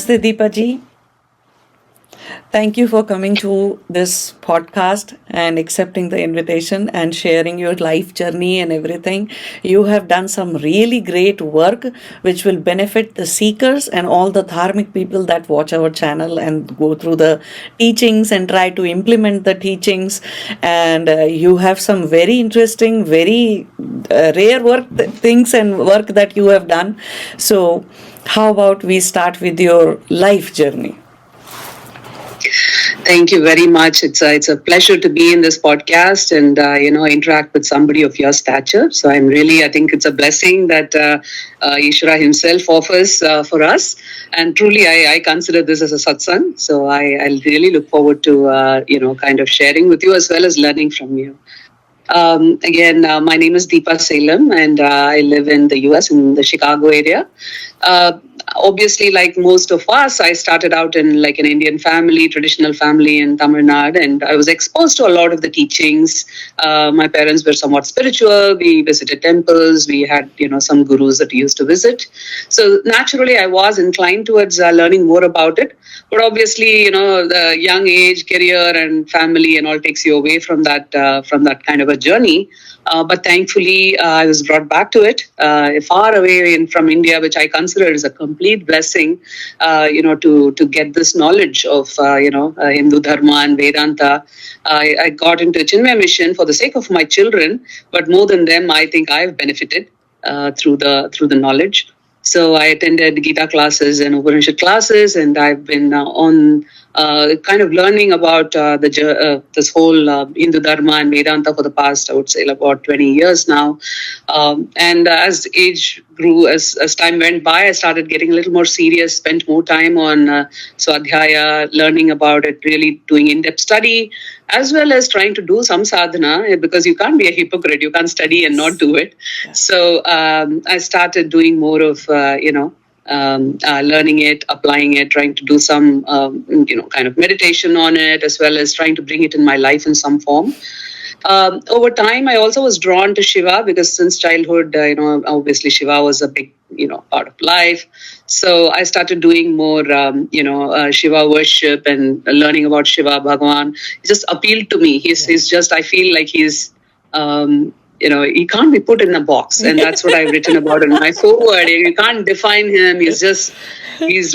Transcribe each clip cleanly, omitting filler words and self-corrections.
Namaste, Deepa ji. Thank you for coming to this podcast and accepting the invitation and sharing your life journey and everything. You have done some really great work which will benefit the seekers and all the dharmic people that watch our channel and go through the teachings and try to implement the teachings. And you have some very interesting, very rare things and work that you have done. So how about we start with your life journey? Thank you very much. It's a pleasure to be in this podcast and interact with somebody of your stature. So I think it's a blessing that Ishvara himself offers for us. And truly, I consider this as a satsang. So I really look forward to kind of sharing with you as well as learning from you. My name is Deepa Salem, and I live in the US in the Chicago area. Obviously, like most of us, I started out in like an Indian family, traditional family in Tamil Nadu, and I was exposed to a lot of the teachings. My parents were somewhat spiritual. We visited temples. We had, some gurus that we used to visit. So naturally, I was inclined towards learning more about it. But obviously, the young age, career, and family, and all takes you away from that kind of a journey. But thankfully, I was brought back to it, far away from India, which I consider is a complete blessing, to get this knowledge of, Hindu Dharma and Vedanta. I got into Chinmaya mission for the sake of my children, but more than them, I think I've benefited through the knowledge. So I attended Gita classes and Upanishad classes, and I've been on kind of learning about this whole Hindu Dharma and Vedanta for the past, I would say, about 20 years now. And as age grew, as time went by, I started getting a little more serious, spent more time on Swadhyaya, learning about it, really doing in-depth study, as well as trying to do some sadhana, because you can't be a hypocrite. You can't study and not do it. Yeah. So I started doing more of, learning it, applying it, trying to do some, kind of meditation on it, as well as trying to bring it in my life in some form. Over time, I also was drawn to Shiva because since childhood, obviously Shiva was a big, part of life. So I started doing more, Shiva worship and learning about Shiva Bhagwan. It just appealed to me. He's just, I feel like he's, he can't be put in a box. And that's what I've written about in my foreword. You can't define him. He's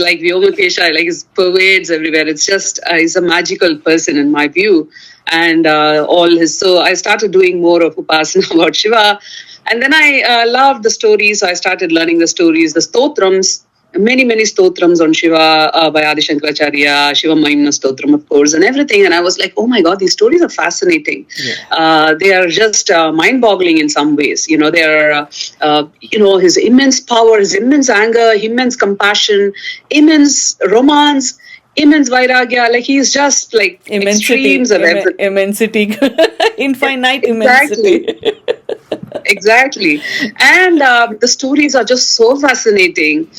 like Vyomakesha, like he pervades everywhere. It's just, he's a magical person in my view. And so I started doing more of Upasana about Shiva. And then I loved the stories. So I started learning the stories, the stotrams, many stotrams on Shiva by Adi Shankaracharya, Shiva Mahimna Stotram, of course, and everything. And I was like, oh my God, these stories are fascinating. Yeah. They are just mind-boggling in some ways. They are, his immense power, his immense anger, immense compassion, immense romance, immense vairagya. Like he's just like immensity, extremes of everything. Immensity, infinite immensity. Exactly. And the stories are just so fascinating.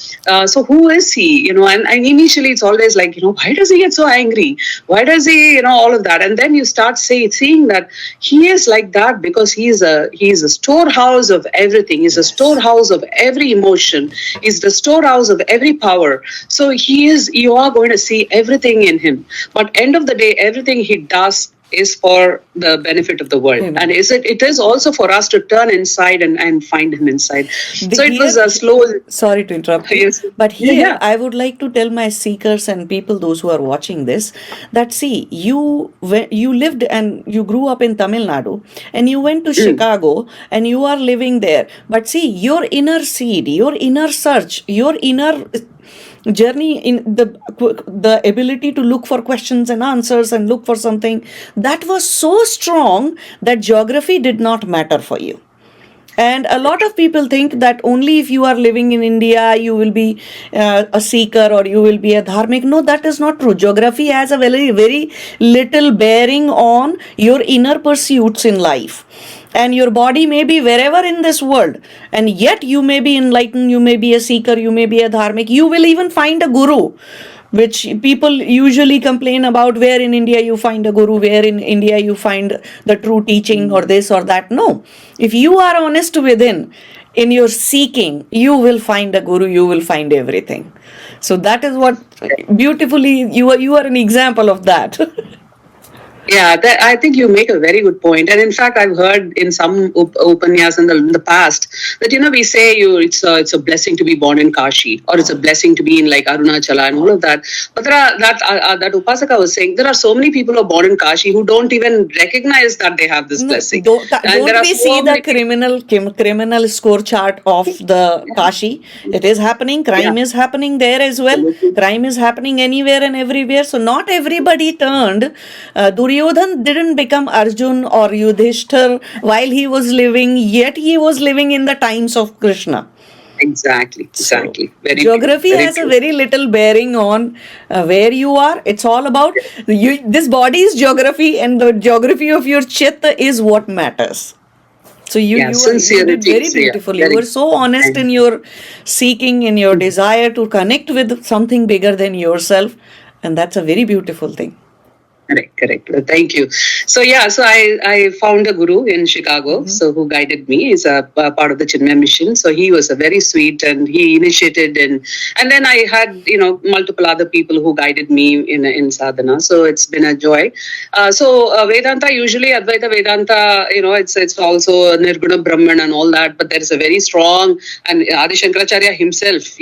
So who is he? And initially it's always like, why does he get so angry? Why does he, all of that? And then you start seeing that he is like that because he's a storehouse of everything. He's a storehouse of every emotion. He's the storehouse of every power. So you are going to see everything in him. But end of the day, everything he does is for the benefit of the world. Amen. And it is also for us to turn inside and find him inside. It was a slow... Sorry to interrupt you. Yes. But here, I would like to tell my seekers and people, those who are watching this, that see, you lived and you grew up in Tamil Nadu and you went to Chicago and you are living there. But see, your inner seed, your inner search, your inner journey in the ability to look for questions and answers and look for something that was so strong that geography did not matter for you. And a lot of people think that only if you are living in India, you will be a seeker or you will be a dharmic. No, that is not true. Geography has a very, very little bearing on your inner pursuits in life. And your body may be wherever in this world, and yet you may be enlightened, you may be a seeker, you may be a dharmic, you will even find a guru, which people usually complain about, where in India you find a guru, where in India you find the true teaching or this or that. No, if you are honest within, in your seeking, you will find a guru, you will find everything. So that is what beautifully you are an example of that. Yeah, I think you make a very good point. And in fact, I've heard in some upanyas in the past that, we say it's a blessing to be born in Kashi, or it's a blessing to be in like Arunachala and all of that. But there are, that Upasaka was saying, there are so many people who are born in Kashi who don't even recognize that they have this blessing. Don't we see the criminal score chart of the Kashi? It is happening. Crime is happening there as well. Crime is happening anywhere and everywhere. So not everybody turned. Duryodhan didn't become Arjun or Yudhishthir while he was living, yet he was living in the times of Krishna. Exactly. So, geography has a very little bearing on where you are. It's all about this body's geography, and the geography of your chitta is what matters. So you did very beautifully. You were so honest in your seeking, in your desire to connect with something bigger than yourself, and that's a very beautiful thing. Correct. Thank you. So I found a guru in Chicago, who guided me. He's a part of the Chinmay mission. So he was a very sweet, and he initiated, and then I had multiple other people who guided me in sadhana. So it's been a joy. Vedanta, usually Advaita Vedanta, it's also Nirguna Brahman and all that, but there is a very strong, and Adi Shankaracharya himself,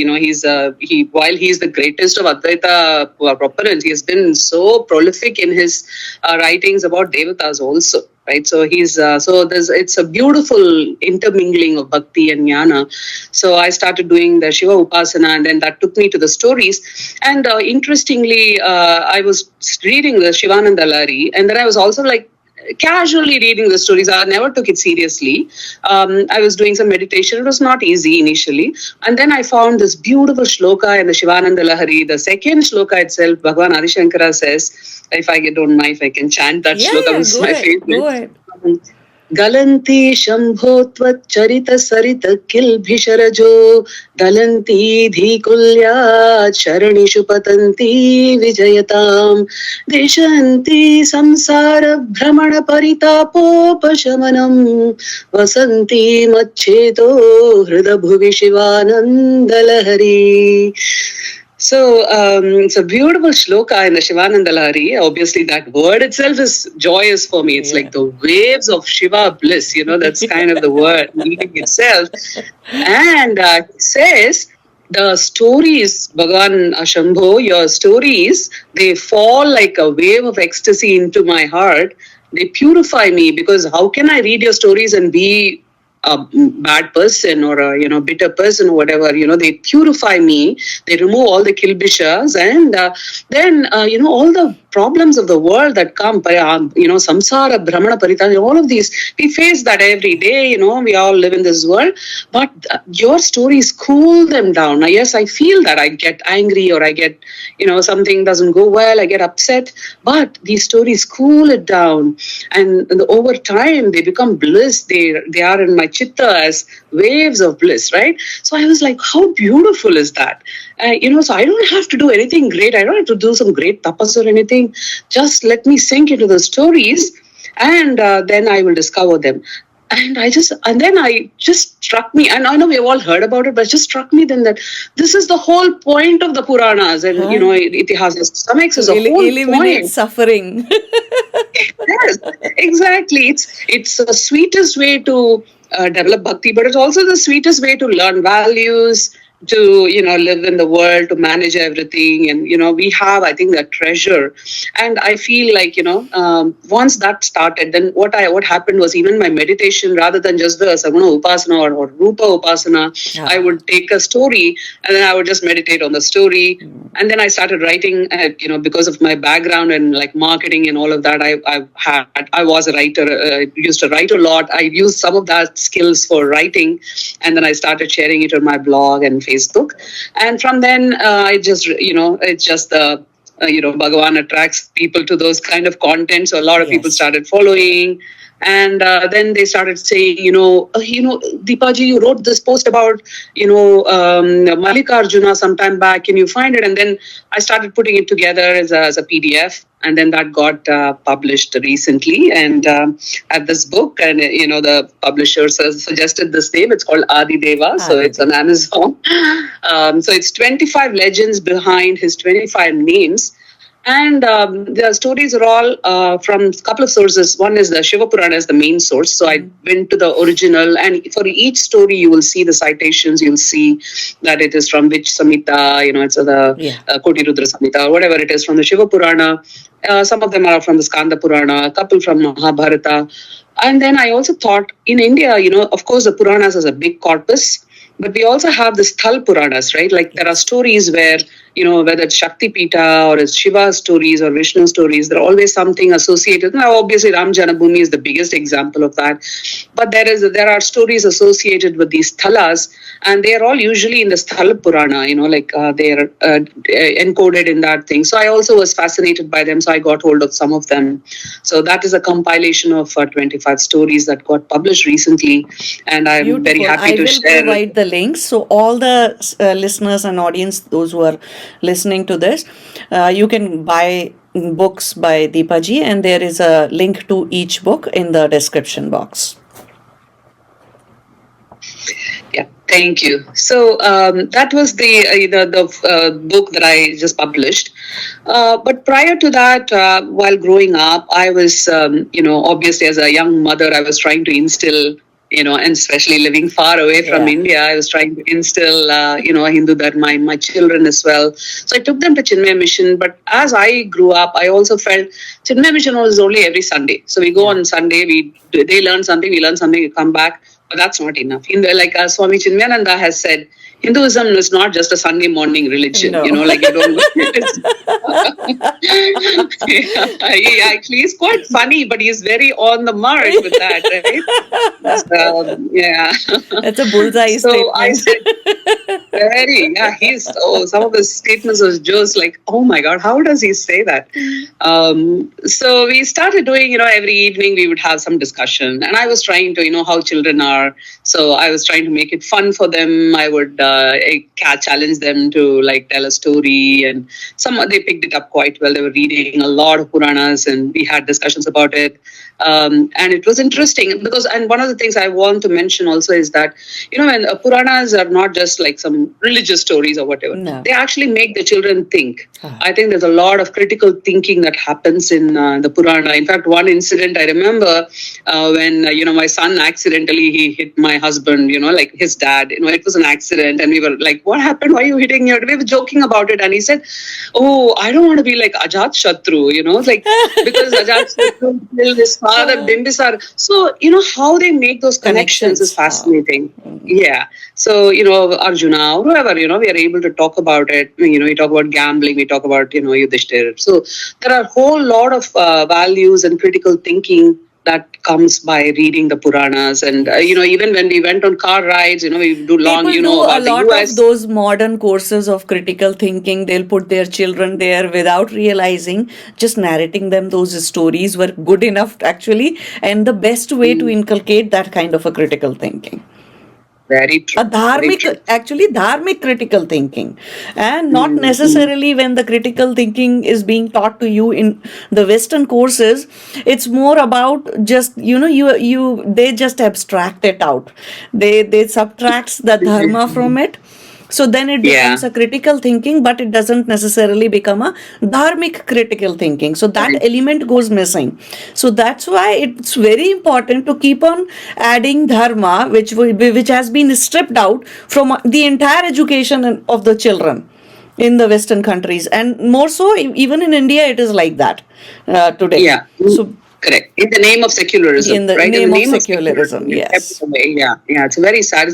while he's the greatest of Advaita proponents, he has been so prolific in his writings about devatas also, right? So it's a beautiful intermingling of bhakti and jnana. So I started doing the Shiva Upasana, and then that took me to the stories. And interestingly, I was reading the Shivananda Lari, and then I was also like casually reading the stories. I never took it seriously. I was doing some meditation. It was not easy initially. And then I found this beautiful shloka in the Shivananda Lahari. The second shloka itself, Bhagavan Adi Shankara says, if I don't mind, if I can chant that shloka, it's my favorite. Go ahead. Galanti Shambho Charita Sarita Kilbhisharjo Dalanti Dhikulya Charanishu Patanti Vijayatam Deshanti Samsara Brahmana Paritapopashamanam Vasanti Macheto Hridabhuvi Shivanandalahari. So it's a beautiful shloka in the Shivananda Lahari. Obviously, that word itself is joyous for me. It's like the waves of Shiva bliss. That's kind of the word meaning itself. And it says, the stories, Bhagavan Shambho, your stories, they fall like a wave of ecstasy into my heart. They purify me, because how can I read your stories and be a bad person or a bitter person or whatever? They purify me. They remove all the kilbishas, and then all the problems of the world that come, samsara, brahmana, paritana, all of these, we face that every day. We all live in this world, but your stories cool them down. Now, yes, I feel that I get angry, or I get something doesn't go well, I get upset, but these stories cool it down, and over time they become bliss. They are in my chitta as waves of bliss, right? So I was like, how beautiful is that? So I don't have to do anything great. I don't have to do some great tapas or anything. Just let me sink into the stories, and then I will discover them. And then I just struck me, and I know we've all heard about it, but it just struck me then that this is the whole point of the Puranas and, Itihasas. Samaks is a whole eliminate point. Suffering. Yes, exactly. It's the sweetest way to develop bhakti, but it's also the sweetest way to learn values, to live in the world, to manage everything. And we have, I think, that treasure. And I feel like once that started, then what happened was, even my meditation, rather than just the Saguna Upasana or Rupa Upasana, I would take a story and then I would just meditate on the story. And then I started writing, because of my background and like marketing and all of that. I was a writer, used to write a lot. I used some of that skills for writing, and then I started sharing it on my blog and Facebook. And from then, it's just Bhagavan attracts people to those kind of content. So a lot of people started following. And then they started saying, Deepa ji, you wrote this post about, Mallikarjuna sometime back. Can you find it? And then I started putting it together as a PDF. And then that got published recently. And I have this book, and the publisher suggested this name. It's called Adideva, so it's on Amazon. So it's 25 legends behind his 25 names. And the stories are all from a couple of sources. One is the Shiva Purana is the main source. So I went to the original, and for each story, you will see the citations. You'll see that it is from which Samhita, it's the Koti Rudra Samhita, or whatever it is from the Shiva Purana. Some of them are from the Skanda Purana, a couple from Mahabharata. And then I also thought in India, of course, the Puranas is a big corpus. But we also have the Sthal Puranas, right? Like there are stories where, whether it's Shakti Pita or it's Shiva stories or Vishnu stories, there are always something associated. Now, obviously, Ram Janabhoomi is the biggest example of that. But there are stories associated with these Sthalas, and they are all usually in the Sthal Purana, they are encoded in that thing. So I also was fascinated by them, so I got hold of some of them. So that is a compilation of 25 stories that got published recently, and I'm very happy to share. I will provide the links. So all the listeners and audience, those who are listening to this, you can buy books by Deepa ji, and there is a link to each book in the description box. Yeah, thank you. So that was the book that I just published. But prior to that, while growing up, I was, obviously as a young mother, I was trying to instill, and especially living far away from India, I was trying to instill, Hindu Dharma in my children as well. So I took them to Chinmaya Mission. But as I grew up, I also felt Chinmaya Mission was only every Sunday. So we go on Sunday, they learn something, we learn something, we come back. But that's not enough. Like Swami Chinmayananda has said, Hinduism is not just a Sunday morning religion. No. You don't. Actually, he's quite funny, but he's very on the mark with that, right? It's a bullseye statement. I said, some of his statements was just like, oh my God, how does he say that? So we started doing, every evening we would have some discussion, and I was trying to, how children are. So I was trying to make it fun for them. I would challenge them to tell a story, and they picked it up quite well. They were reading a lot of Puranas, and we had discussions about it. And it was interesting because, and one of the things I want to mention also is that, when Puranas are not just like some religious stories or whatever, they actually make the children think. I think there's a lot of critical thinking that happens in the Purana. In fact, one incident I remember when, my son accidentally, he hit my husband, like his dad, it was an accident, and we were like, what happened? Why are you hitting your, we were joking about it. And he said, oh, I don't want to be like Ajat Shatru, because Ajat Shatru killed his father, Bimbisar. So, how they make those connections is fascinating. Yeah. So, Arjuna or whoever, we are able to talk about it. We talk about gambling, we talk about, Yudhishthira. So there are a whole lot of values and critical thinking that comes by reading the Puranas. And, even when we went on car rides, we do long, People do about a lot the US. of those modern courses of critical thinking. They'll put their children there without realizing, just narrating them those stories were good enough actually, and the best way to inculcate that kind of a critical thinking. Very true. A dharmic critical thinking, and not necessarily when the critical thinking is being taught to you in the Western courses. It's more about just they just abstract it out. They subtracts the dharma from it. So then it becomes a critical thinking, but it doesn't necessarily become a dharmic critical thinking. So that element goes missing. So that's why it's very important to keep on adding dharma, which has been stripped out from the entire education of the children in the Western countries. And more so, even in India, it is like that today. Yeah. So, correct. In the name of secularism. In the name of secularism, yes. Yeah. It's very sad.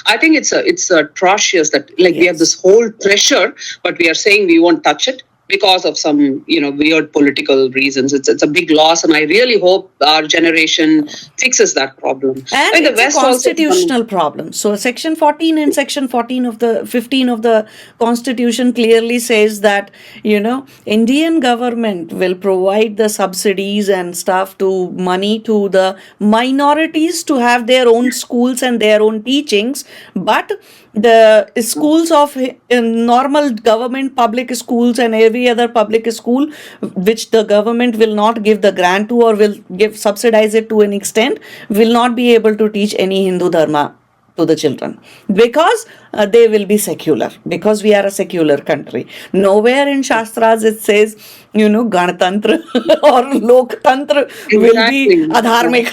I think it's atrocious that we have this whole treasure, but we are saying we won't touch it. because of some, weird political reasons. It's a big loss, and I really hope our generation fixes that problem. And it's a constitutional problem. So Section 14 and Section 15 of the Constitution clearly says that, Indian government will provide the subsidies and stuff to money to the minorities to have their own schools and their own teachings, but the schools of normal government public schools and every other public school which the government will not give the grant to or will subsidize it to an extent will not be able to teach any Hindu dharma to the children because they will be secular, because we are a secular country. Nowhere in Shastras it says, Ganatantra or Loktantra will be adharmic.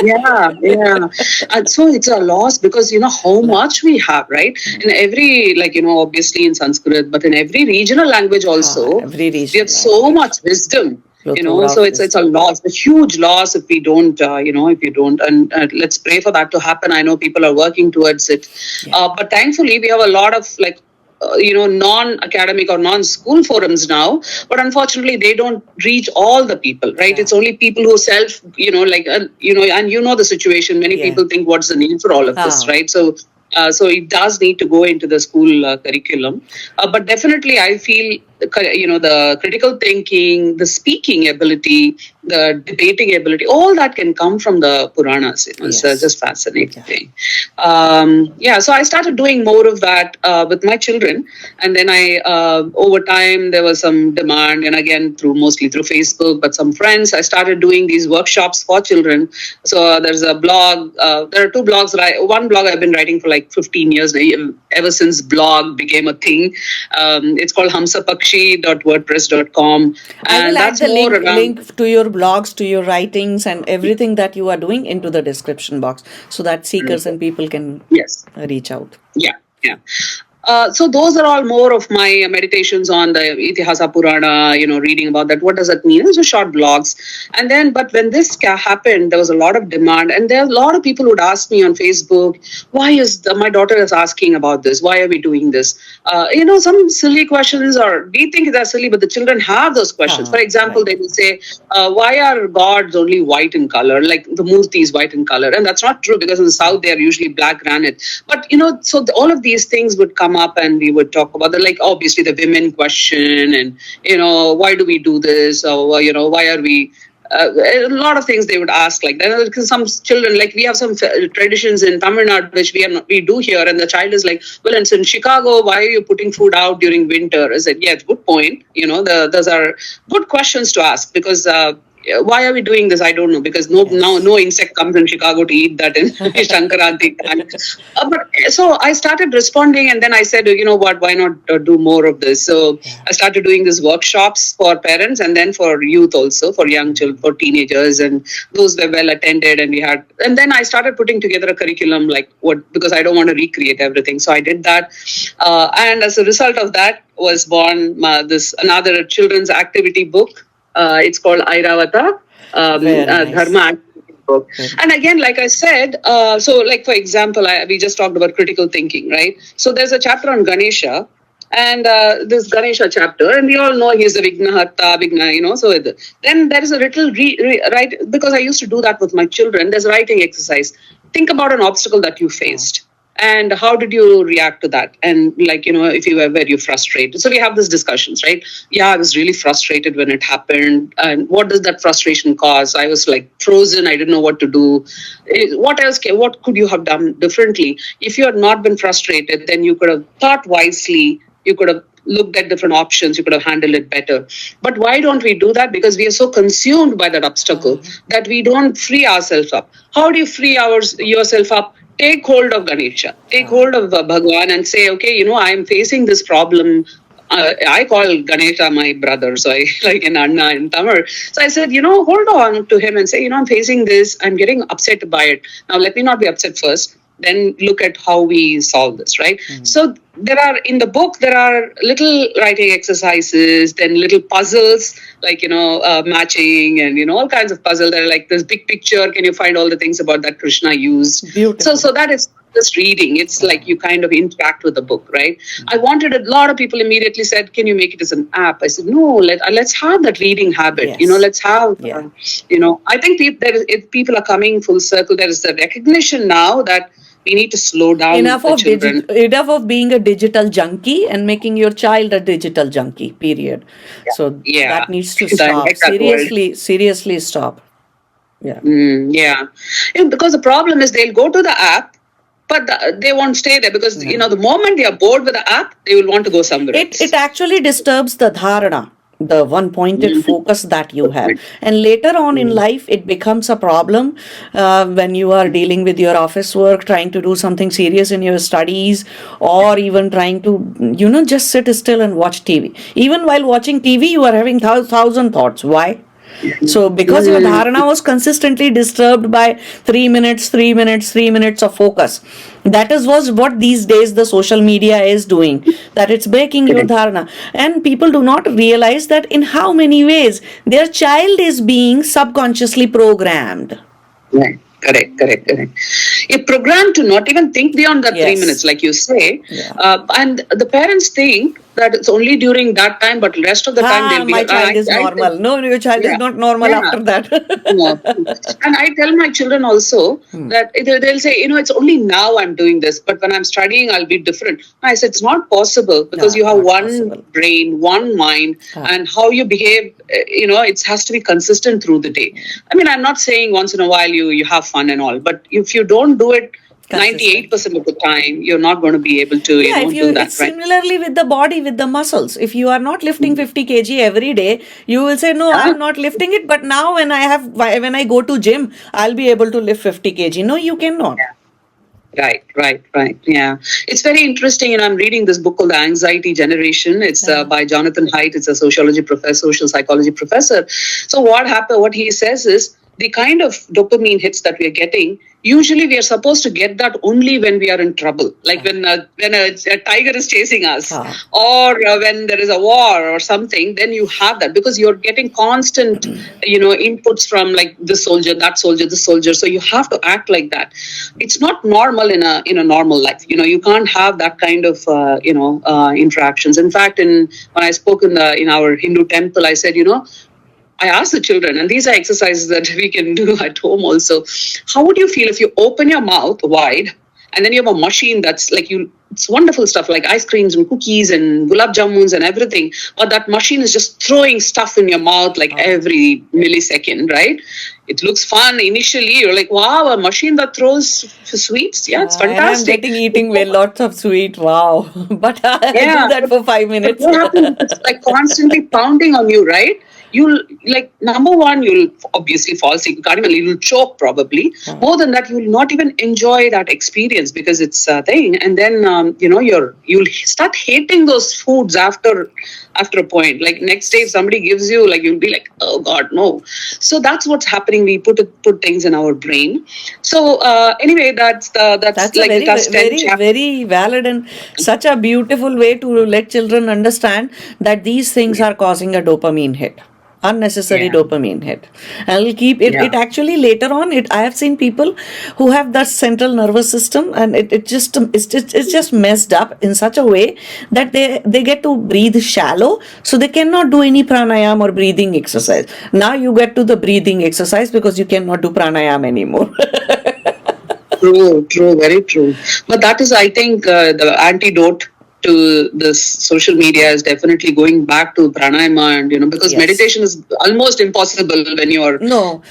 Yeah. And so it's a loss because, how much we have, right? In every, obviously in Sanskrit, but in every regional language also, we have so much wisdom. So it's a loss, a huge loss if we don't, and let's pray for that to happen. I know people are working towards it, but thankfully we have a lot of non-academic or non-school forums now, but unfortunately they don't reach all the people, right? It's only people who self, and the situation. Many people think, what's the need for all of this, right? So it does need to go into the school curriculum, but definitely I feel the critical thinking, the speaking ability, the debating ability, all that can come from the Puranas. It's just fascinating. So I started doing more of that with my children, and then I over time there was some demand, and again mostly through Facebook, but some friends, I started doing these workshops for children. So there's a blog. There are two blogs. One blog I've been writing for like 15 years now, ever since blog became a thing. It's called hamsapakshi.wordpress.com. I will add the link to your blogs, to your writings and everything that you are doing into the description box so that seekers and people can reach out. Yeah. So those are all more of my meditations on the Itihasa Purana, reading about that. What does that mean? Those are short blogs. And then, but when this happened, there was a lot of demand. And there are a lot of people who would ask me on Facebook, why is my daughter is asking about this? Why are we doing this? Some silly questions, or we think they're silly, but the children have those questions. For example, they will say, why are gods only white in color? Like the Murti is white in color. And that's not true, because in the South, they are usually black granite. But, so all of these things would come up and we would talk about obviously the women question and, why do we do this? Or, why are we... a lot of things they would ask like that. Because some children, we have some traditions in Tamil Nadu which we do here, and the child is like, well, it's in Chicago, why are you putting food out during winter? I said, it's a good point. Those are good questions to ask, because why are we doing this? I don't know, because no insect comes in Chicago to eat that in Shankaranti. But so I started responding, and then I said, what, why not do more of this? So I started doing these workshops for parents, and then for youth also, for young children, for teenagers, and those were well attended. And then I started putting together a curriculum, because I don't want to recreate everything. So I did that. And as a result of that was born this another children's activity book. It's called Airavata, Dharma book. And again, like I said, for example, we just talked about critical thinking, right? So there's a chapter on Ganesha, and this Ganesha chapter, and we all know he's the Vigna, so then there is a little right, because I used to do that with my children. There's a writing exercise. Think about an obstacle that you faced. And how did you react to that? And if you were very frustrated. So we have these discussions, right? Yeah, I was really frustrated when it happened. And what does that frustration cause? I was frozen. I didn't know what to do. What else? What could you have done differently? If you had not been frustrated, then you could have thought wisely. You could have looked at different options. You could have handled it better. But why don't we do that? Because we are so consumed by that obstacle that we don't free ourselves up. How do you free yourself up? Take hold of Ganesha, take hold of Bhagwan and say, okay, I am facing this problem. I call Ganesha my brother, so I in Anna in Tamil. So I said, hold on to him and say, I'm facing this. I'm getting upset by it. Now, let me not be upset first. Then look at how we solve this, right? So in the book, there are little writing exercises, then little puzzles, matching and, all kinds of puzzles. They're like this big picture. Can you find all the things about that Krishna used? Beautiful. So that is just reading. It's like you kind of interact with the book, right? I wanted a lot of people immediately said, "Can you make it as an app?" I said, "No, let's have that reading habit. Yes. Let's have, I think if people are coming full circle. There is the recognition now that we need to slow down the children. Enough of being a digital junkie and making your child a digital junkie, period. So that needs to stop. Seriously stop. Yeah. Because the problem is they'll go to the app, but they won't stay there because, the moment they are bored with the app, they will want to go somewhere else. It actually disturbs the dharana, the one pointed focus that you have. And later on in life, it becomes a problem when you are dealing with your office work, trying to do something serious in your studies, or even trying to, just sit still and watch TV. Even while watching TV, you are having thousand thoughts. Why? So because your dharana was consistently disturbed by 3 minutes of focus, that was what these days the social media is doing, that it's breaking your dharana. And people do not realize that in how many ways their child is being subconsciously programmed. Right. Correct. A program to not even think beyond that 3 minutes, like you say. And the parents think that it's only during that time, but the rest of the time they'll be my child is normal. No, your child is not normal after that. And I tell my children also that they'll say, it's only now I'm doing this, but when I'm studying, I'll be different. I said, it's not possible because you have one brain, one mind, and how you behave, it has to be consistent through the day. I mean, I'm not saying once in a while you have fun and all, but if you don't do it 98% of the time, you're not going to be able to do that. It's similarly with the body, with the muscles. If you are not lifting 50 kg every day, you will say, no, I'm not lifting it. But now when I go to gym, I'll be able to lift 50 kg. No, you cannot. Right. Yeah. It's very interesting. I'm reading this book called The Anxiety Generation. It's by Jonathan Haidt. It's a social psychology professor. So what he says is, the kind of dopamine hits that we are getting, usually we are supposed to get that only when we are in trouble. Like when a tiger is chasing us or when there is a war or something, then you have that because you're getting constant, inputs from like this soldier, that soldier, this soldier. So you have to act like that. It's not normal in a normal life. You can't have that kind of, interactions. In fact, when I spoke in our Hindu temple, I said, I asked the children, and these are exercises that we can do at home also. How would you feel if you open your mouth wide and then you have a machine that's like it's wonderful stuff like ice creams and cookies and gulab jamuns and everything. But that machine is just throwing stuff in your mouth like every millisecond, right? It looks fun initially. You're like, wow, a machine that throws sweets. Yeah, it's fantastic. And I'm eating lots of sweet. Wow. But I do that for 5 minutes. What happens? It's like constantly pounding on you, right? You'll number one, you'll obviously fall sick. You'll choke probably. More than that, you'll not even enjoy that experience because it's a thing. And then you'll start hating those foods after a point. Like next day, if somebody gives you, you'll be like, oh God, no. So that's what's happening. We put things in our brain. So anyway, that's like a very valid and such a beautiful way to let children understand that these things are causing a dopamine hit. Unnecessary dopamine hit, and it'll keep it. It actually later on, I have seen people who have that central nervous system, and it's just messed up in such a way that they get to breathe shallow, so they cannot do any pranayam or breathing exercise. Now you get to the breathing exercise because you cannot do pranayam anymore. True, very true. But that is, I think, the antidote to this social media is definitely going back to pranayama, and because meditation is almost impossible when you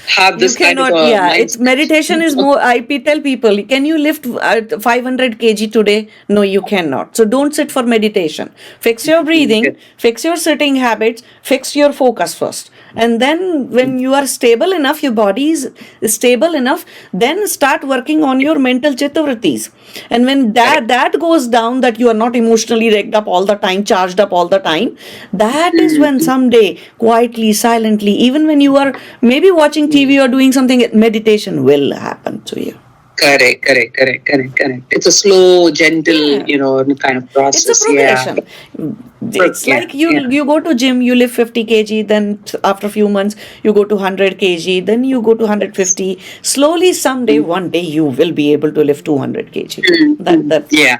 have this kind of it's meditation is more. I tell people, can you lift 500 kg today? No, you cannot. So don't sit for meditation. Fix your breathing, fix your sitting habits, fix your focus first. And then when you are stable enough, your body is stable enough, then start working on your mental chittavrittis. And when that goes down, that you are not emotionally wrecked up all the time, charged up all the time, that is when someday, quietly, silently, even when you are maybe watching TV or doing something, meditation will happen to you. Correct. It's a slow, gentle, kind of It's a process. progression. It's like you go to gym, you lift 50 kg, then after a few months you go to 100 kg, then you go to 150. Slowly, someday, one day you will be able to lift 200 kg. That's Yeah.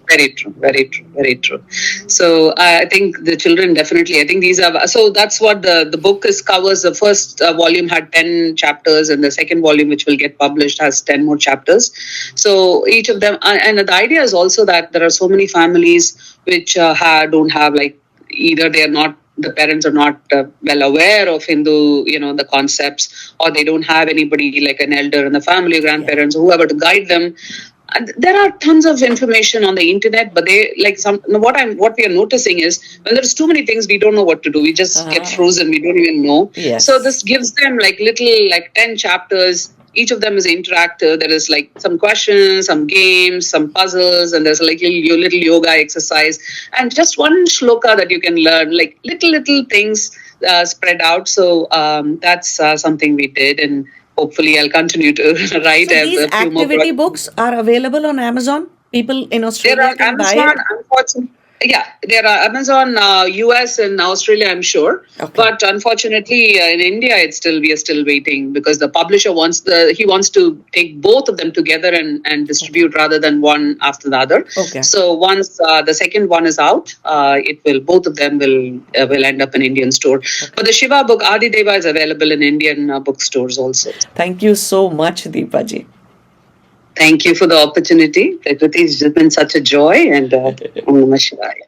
Very true, very true, very true. So I think the children definitely. I think these are. So that's what the book is covers. The first volume had 10 chapters, and the second volume, which will get published, has 10 more chapters. So each of them, and the idea is also that there are so many families which don't have, like, either they are not, the parents are not well aware of Hindu, the concepts, or they don't have anybody like an elder in the family, grandparents, or whoever to guide them. And there are tons of information on the internet, but they like what we are noticing is when there's too many things, we don't know what to do. We just get frozen. We don't even know. Yes. So this gives them like little, like 10 chapters. Each of them is interactive. There is like some questions, some games, some puzzles, and there's like little yoga exercise, and just one shloka that you can learn, like little things spread out. So that's something we did, and hopefully I'll continue to write. So these activity books are available on Amazon. People in Australia can buy it. Unfortunately. Yeah, there are Amazon, US and Australia, I'm sure. Okay. But unfortunately, in India, we are still waiting because the publisher wants to take both of them together and distribute rather than one after the other. Okay. So once the second one is out, both of them will end up in Indian store. Okay. But the Shiva book, Adi Deva, is available in Indian bookstores also. Thank you so much, Deepa ji. Thank you for the opportunity. Prakriti, it's just been such a joy, and Om Namah Shivaya.